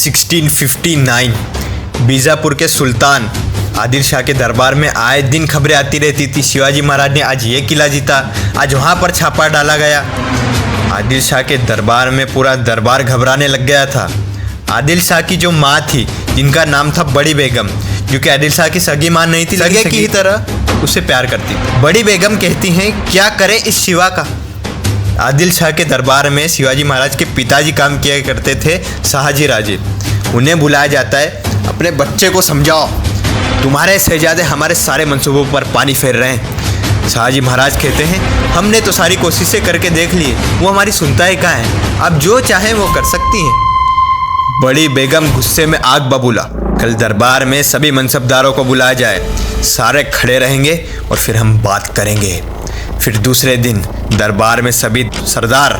1659 बीजापुर के सुल्तान आदिल शाह के दरबार में आए दिन खबरें आती रहती थी। शिवाजी महाराज ने आज ये किला जीता, आज वहाँ पर छापा डाला गया। आदिल शाह के दरबार में पूरा दरबार घबराने लग गया था। आदिल शाह की जो माँ थी, जिनका नाम था बड़ी बेगम, जो कि आदिल शाह की सगी माँ नहीं थी, सगे की ही तरह उससे प्यार करती थी। बड़ी बेगम कहती हैं, क्या करे इस शिवा का। आदिल शाह के दरबार में शिवाजी महाराज के पिताजी काम किया करते थे, शाहजी राजे। उन्हें बुलाया जाता है, अपने बच्चे को समझाओ, तुम्हारे शहजादे हमारे सारे मंसूबों पर पानी फेर रहे हैं। शाहजी महाराज कहते हैं, हमने तो सारी कोशिशें करके देख ली, वो हमारी सुनता ही कहाँ है, अब जो चाहे वो कर सकती हैं। बड़ी बेगम गुस्से में आग बबूला, कल दरबार में सभी मनसबदारों को बुलाया जाए, सारे खड़े रहेंगे और फिर हम बात करेंगे। फिर दूसरे दिन दरबार में सभी सरदार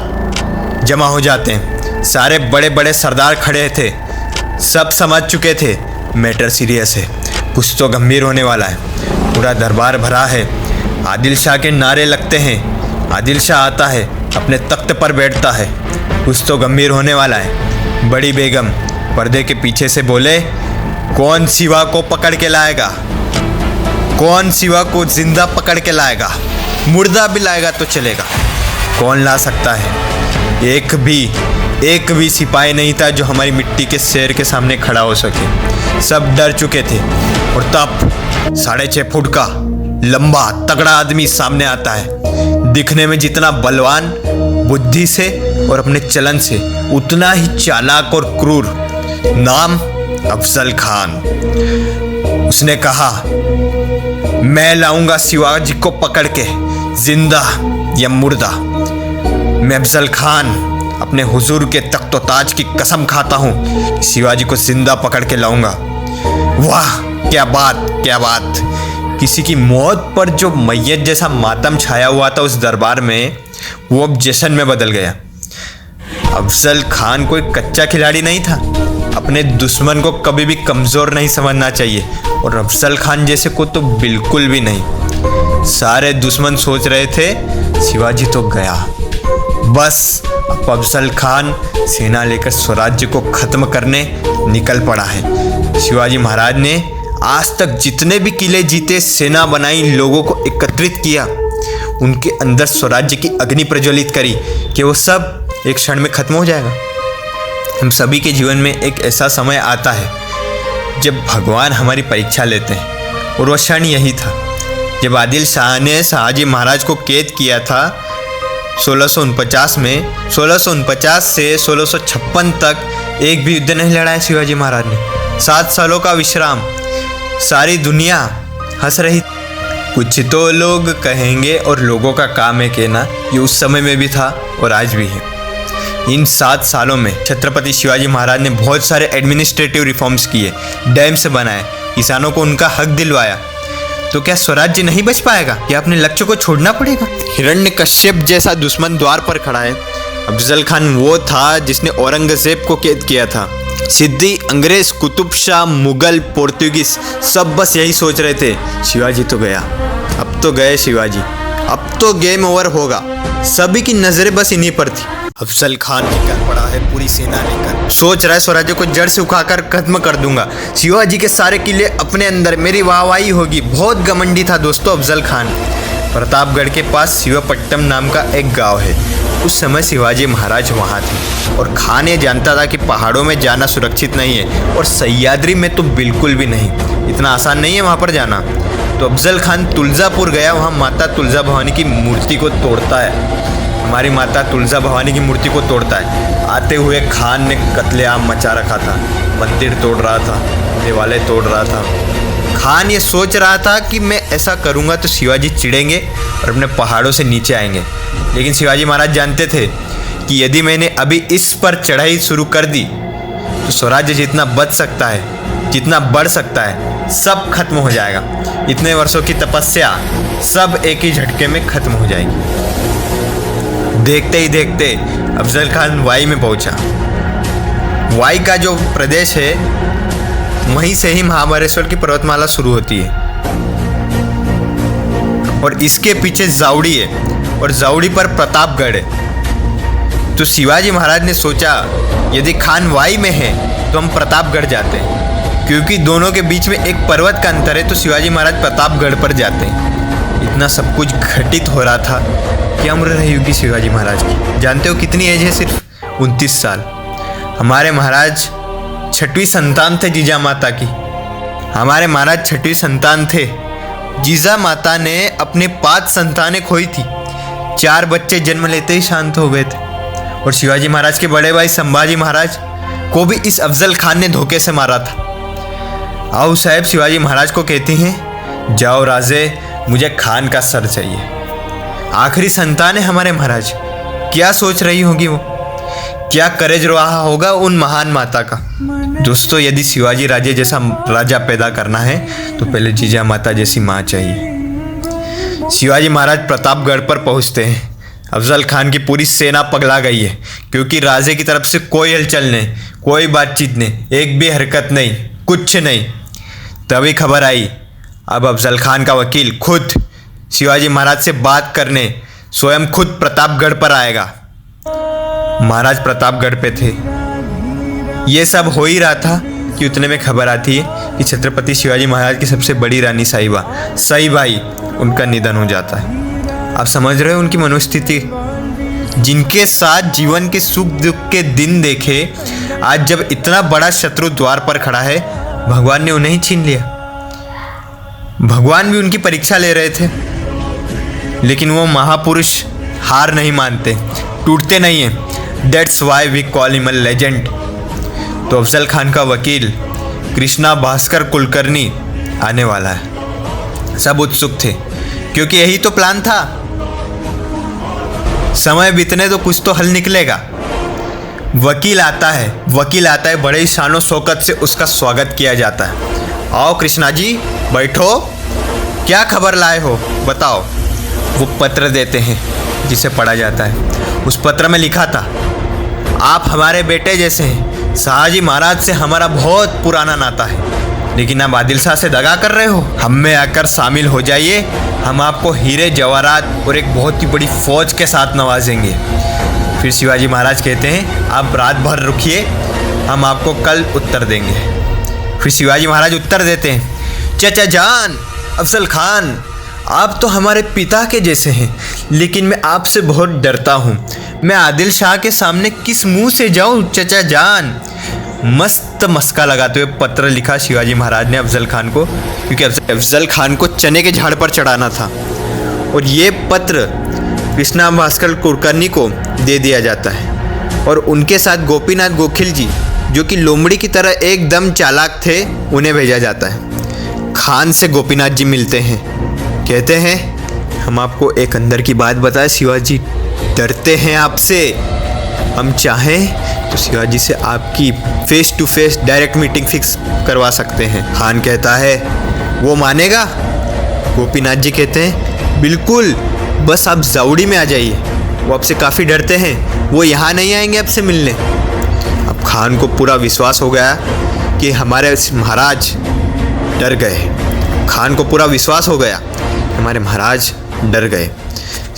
जमा हो जाते हैं। सारे बड़े बड़े सरदार खड़े थे, सब समझ चुके थे मैटर सीरियस है, कुछ तो गंभीर होने वाला है। पूरा दरबार भरा है, आदिल शाह के नारे लगते हैं। आदिल शाह आता है, अपने तख्त पर बैठता है, कुछ तो गंभीर होने वाला है। बड़ी बेगम पर्दे के पीछे से बोले, कौन शिवा को पकड़ के लाएगा, कौन शिवा को जिंदा पकड़ के लाएगा, मुर्दा भी लाएगा तो चलेगा, कौन ला सकता है। एक भी सिपाही नहीं था जो हमारी मिट्टी के शेर के सामने खड़ा हो सके। सब डर चुके थे। और तब 6.5 फुट का लंबा तगड़ा आदमी सामने आता है, दिखने में जितना बलवान, बुद्धि से और अपने चलन से उतना ही चालाक और क्रूर। नाम अफजल खान। उसने कहा, मैं लाऊंगा शिवाजी को पकड़ के, जिंदा या मुर्दा। मैं अफजल खान अपने हुजूर के तख्त ताज की कसम खाता हूँ, शिवाजी को जिंदा पकड़ के लाऊंगा। वाह, क्या बात, क्या बात। किसी की मौत पर जो मैयत जैसा मातम छाया हुआ था उस दरबार में, वो अब जश्न में बदल गया। अफजल खान कोई कच्चा खिलाड़ी नहीं था। अपने दुश्मन को कभी भी कमज़ोर नहीं समझना चाहिए, और अफजल खान जैसे को तो बिल्कुल भी नहीं। सारे दुश्मन सोच रहे थे शिवाजी तो गया, बस अब अफजल खान सेना लेकर स्वराज्य को ख़त्म करने निकल पड़ा है। शिवाजी महाराज ने आज तक जितने भी किले जीते, सेना बनाई, लोगों को एकत्रित किया, उनके अंदर स्वराज्य की अग्नि प्रज्वलित करी कि वो सब एक क्षण में ख़त्म हो जाएगा। हम सभी के जीवन में एक ऐसा समय आता है जब भगवान हमारी परीक्षा लेते हैं, और वह क्षण यही था जब आदिल शाह ने शाहजी महाराज को कैद किया था 1649 में। 1649 से 1656 तक एक भी युद्ध नहीं लड़ा है शिवाजी महाराज ने। 7 सालों का विश्राम। सारी दुनिया हंस रही। कुछ तो लोग कहेंगे और लोगों का काम है कहना, ये उस समय में भी था और आज भी है। इन 7 सालों में छत्रपति शिवाजी महाराज ने बहुत सारे एडमिनिस्ट्रेटिव रिफॉर्म्स किए, डैम्स बनाए, किसानों को उनका हक दिलवाया। तो क्या स्वराज्य नहीं बच पाएगा? क्या अपने लक्ष्य को छोड़ना पड़ेगा? हिरण्यकश्यप जैसा दुश्मन द्वार पर खड़ा है। अफजल खान वो था जिसने औरंगजेब को कैद किया था। सिद्दी, अंग्रेज, कुतुब शाह, मुगल, पोर्तुगीज सब बस यही सोच रहे थे, शिवाजी तो गया, अब तो गए शिवाजी, अब तो गेम ओवर होगा। सभी की नजरें बस इन्हीं पर थी। अफजल खान निकल पड़ा है पूरी सेना लेकर, सोच रहा है स्वराज्य को जड़ से उखाकर खत्म कर दूंगा, शिवाजी के सारे किले अपने अंदर, मेरी वाहवाही होगी। बहुत घमंडी था दोस्तों अफजल खान। प्रतापगढ़ के पास शिवपट्टम नाम का एक गांव है। उस समय शिवाजी महाराज वहाँ थे, और खान ये जानता था कि पहाड़ों में जाना सुरक्षित नहीं है, और सह्याद्री में तो बिल्कुल भी नहीं, इतना आसान नहीं है वहाँ पर जाना। तो अफजल खान तुलजापुर गया, वहाँ माता तुलजा भवानी की मूर्ति को तोड़ता है। हमारी माता तुलजा भवानी की मूर्ति को तोड़ता है। आते हुए खान ने कत्लेआम मचा रखा था, मंदिर तोड़ रहा था, दीवारें तोड़ रहा था। खान ये सोच रहा था कि मैं ऐसा करूँगा तो शिवाजी चिढ़ेंगे और अपने पहाड़ों से नीचे आएंगे। लेकिन शिवाजी महाराज जानते थे कि यदि मैंने अभी इस पर चढ़ाई शुरू कर दी तो स्वराज्य जितना बच सकता है, जितना बढ़ सकता है, सब खत्म हो जाएगा। इतने वर्षों की तपस्या सब एक ही झटके में खत्म हो जाएगी। देखते ही देखते अफजल खान वाई में पहुंचा। वाई का जो प्रदेश है, वहीं से ही महाबलेश्वर की पर्वतमाला शुरू होती है, और इसके पीछे जावड़ी है, और जावड़ी पर प्रतापगढ़ है। तो शिवाजी महाराज ने सोचा, यदि खान वाई में है तो हम प्रतापगढ़ जाते हैं, क्योंकि दोनों के बीच में एक पर्वत का अंतर है, तो शिवाजी महाराज प्रतापगढ़ पर जाते हैं। इतना सब कुछ घटित हो रहा था कि उम्र रही होगी शिवाजी महाराज की। जानते हो कितनी एज है? सिर्फ 29 साल। हमारे महाराज 6वीं संतान थे जीजा माता की। हमारे महाराज 6वीं संतान थे। जीजा माता ने अपने 5 संतानें खोई थी। 4 बच्चे जन्म लेते ही शांत हो गए थे। और शिवाजी महाराज के बड़े भाई संभाजी महाराज को भी इस अफजल खान ने धोखे से मारा था। आओ साहब शिवाजी महाराज को कहती हैं, जाओ राजे, मुझे खान का सर चाहिए। आखिरी संतान है हमारे महाराज। क्या सोच रही होगी वो, क्या करेज रहा होगा उन महान माता का। दोस्तों, यदि शिवाजी राजे जैसा राजा पैदा करना है तो पहले जीजा माता जैसी माँ चाहिए। शिवाजी महाराज प्रतापगढ़ पर पहुंचते हैं। अफजल खान की पूरी सेना पगला गई है, क्योंकि राजे की तरफ से कोई हलचल नहीं, कोई बातचीत नहीं, एक भी हरकत नहीं, कुछ नहीं। तभी खबर आई, अब अफजल खान का वकील खुद शिवाजी महाराज से बात करने स्वयं खुद प्रतापगढ़ पर आएगा। महाराज प्रतापगढ़ पे थे। ये सब हो ही रहा था कि उतने में खबर आती है कि छत्रपति शिवाजी महाराज की सबसे बड़ी रानी साईबाई उनका निधन हो जाता है। आप समझ रहे हो उनकी मनोस्थिति, जिनके साथ जीवन के सुख दुख के दिन देखे, आज जब इतना बड़ा शत्रु द्वार पर खड़ा है, भगवान ने उन्हें ही छीन लिया। भगवान भी उनकी परीक्षा ले रहे थे, लेकिन वो महापुरुष हार नहीं मानते, टूटते नहीं हैं। That's why we call him a legend. तो अफजल खान का वकील कृष्णा भास्कर कुलकर्णी आने वाला है। सब उत्सुक थे, क्योंकि यही तो प्लान था। समय बीतने तो कुछ तो हल निकलेगा। वकील आता है, बड़े ही शानो शौकत से उसका स्वागत किया जाता है। आओ कृष्णा जी, बैठो, क्या खबर लाए हो, बताओ। वो पत्र देते हैं जिसे पढ़ा जाता है। उस पत्र में लिखा था, आप हमारे बेटे जैसे हैं। शाहजी महाराज से हमारा बहुत पुराना नाता है, लेकिन आप आदिल शाह से दगा कर रहे हो। हम में आकर शामिल हो जाइए, हम आपको हीरे जवाहरात और एक बहुत ही बड़ी फौज के साथ नवाजेंगे। फिर शिवाजी महाराज कहते हैं, आप रात भर रुकिए, हम आपको कल उत्तर देंगे। फिर शिवाजी महाराज उत्तर देते हैं, चाचा जान अफजल खान, आप तो हमारे पिता के जैसे हैं, लेकिन मैं आपसे बहुत डरता हूँ। मैं आदिल शाह के सामने किस मुंह से जाऊँ चाचा जान। मस्त मस्का लगाते हुए पत्र लिखा शिवाजी महाराज ने अफजल खान को, क्योंकि अफजल खान को चने के झाड़ पर चढ़ाना था। और ये पत्र कृष्णा भास्कर कुलकर्णी को दे दिया जाता है। और उनके साथ गोपीनाथ गोखिल जी, जो कि लोमड़ी की तरह एकदम चालाक थे, उन्हें भेजा जाता है। खान से गोपीनाथ जी मिलते हैं, कहते हैं, हम आपको एक अंदर की बात बताएं शिवाजी, डरते हैं आपसे। हम चाहें तो शिवाजी से आपकी face to face direct meeting fix करवा सकते हैं। खान कहता है, वो मानेगा? गोपीनाथ जी कहते हैं, बिल्कुल, बस आप जाउड़ी में आ जाइए। वो आपसे काफ़ी डरते हैं, वो यहाँ नहीं आएंगे आपसे मिलने। अब खान को पूरा विश्वास हो गया कि हमारे महाराज डर गए। खान को पूरा विश्वास हो गया, हमारे महाराज डर गए।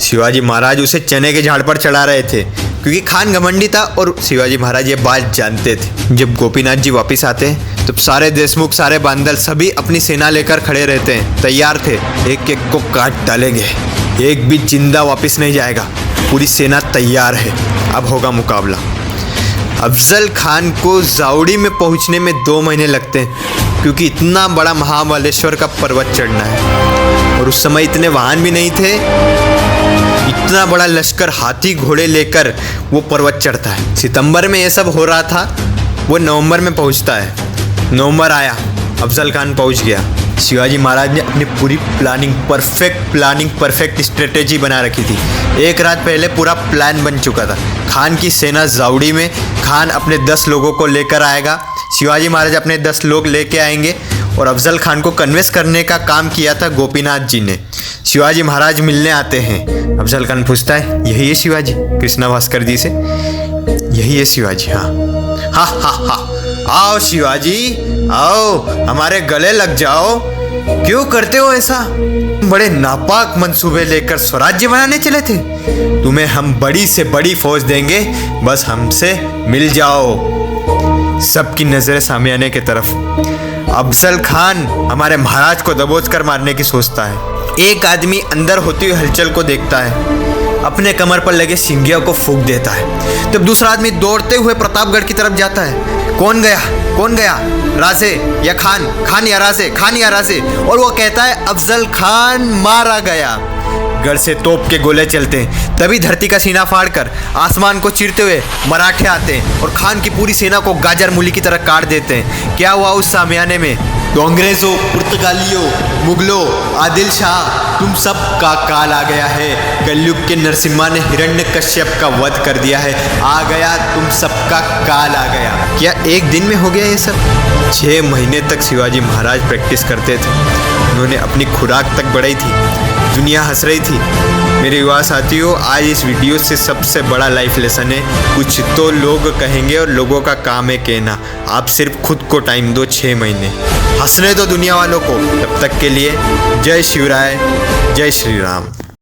शिवाजी महाराज उसे चने के झाड़ पर चढ़ा रहे थे, क्योंकि खान घमंडी था और शिवाजी महाराज ये बात जानते थे। जब गोपीनाथ जी वापस आते हैं तो सारे देशमुख, सारे बांदल सभी अपनी सेना लेकर खड़े रहते हैं, तैयार थे। एक एक को काट डालेंगे, एक भी जिंदा वापस नहीं जाएगा। पूरी सेना तैयार है, अब होगा मुकाबला। अफजल खान को जाउड़ी में पहुंचने में 2 महीने लगते हैं, क्योंकि इतना बड़ा महाबलेश्वर का पर्वत चढ़ना है। और उस समय इतने वाहन भी नहीं थे। इतना बड़ा लश्कर हाथी घोड़े लेकर वो पर्वत चढ़ता है। सितंबर में ये सब हो रहा था, वो नवंबर में पहुंचता है। नवंबर आया, अफजल खान पहुंच गया। शिवाजी महाराज ने अपनी पूरी परफेक्ट स्ट्रेटेजी बना रखी थी। एक रात पहले पूरा प्लान बन चुका था। खान की सेना जाउड़ी में, खान अपने 10 लोगों को लेकर आएगा, शिवाजी महाराज अपने 10 लोग लेके आएंगे। और अफजल खान को कन्विंस करने का काम किया था गोपीनाथ जी ने। शिवाजी महाराज मिलने आते हैं। अफजल खान पूछता है, यही है शिवाजी? कृष्णा भास्कर जी से, यही है शिवाजी। हाँ, आओ शिवाजी, आओ, हमारे गले लग जाओ। क्यों करते हो ऐसा? बड़े नापाक मंसूबे लेकर स्वराज्य बनाने चले थे। तुम्हें हम बड़ी से बड़ी फौज देंगे, बस हमसे मिल जाओ। सबकी नजरें सामियाने की तरफ। अफजल खान हमारे महाराज को दबोच कर मारने की सोचता है। एक आदमी अंदर होती हुई हलचल को देखता है, अपने कमर पर लगे सिंगिया को फूंक देता है। तब दूसरा आदमी दौड़ते हुए प्रतापगढ़ की तरफ जाता है। कौन गया, कौन गया, राजे या खान, खान या राजे, खान या राजे? और वो कहता है अफजल खान मारा गया। घर से तोप के गोले चलते हैं। तभी धरती का सीना फाड़कर आसमान को चीरते हुए मराठे आते हैं और खान की पूरी सेना को गाजर मूली की तरह काट देते हैं। क्या हुआ उस सामियाने में? तो अंग्रेज़ों, पुर्तगालियों, मुगलों, आदिल शाह, तुम सब का काल आ गया है। कलयुग के नरसिम्हा ने हिरण्यकश्यप का वध कर दिया है। आ गया, तुम सबका काल आ गया। क्या एक दिन में हो गया ये सब? 6 महीने तक शिवाजी महाराज प्रैक्टिस करते थे। उन्होंने अपनी खुराक तक बढ़ाई थी। दुनिया हंस रही थी। मेरे युवा साथियों, आज इस वीडियो से सबसे बड़ा लाइफ लेसन है, कुछ तो लोग कहेंगे और लोगों का काम है कहना। आप सिर्फ खुद को टाइम दो, 6 महीने हंसने दो दुनिया वालों को। तब तक के लिए जय शिवराय, जय श्री राम।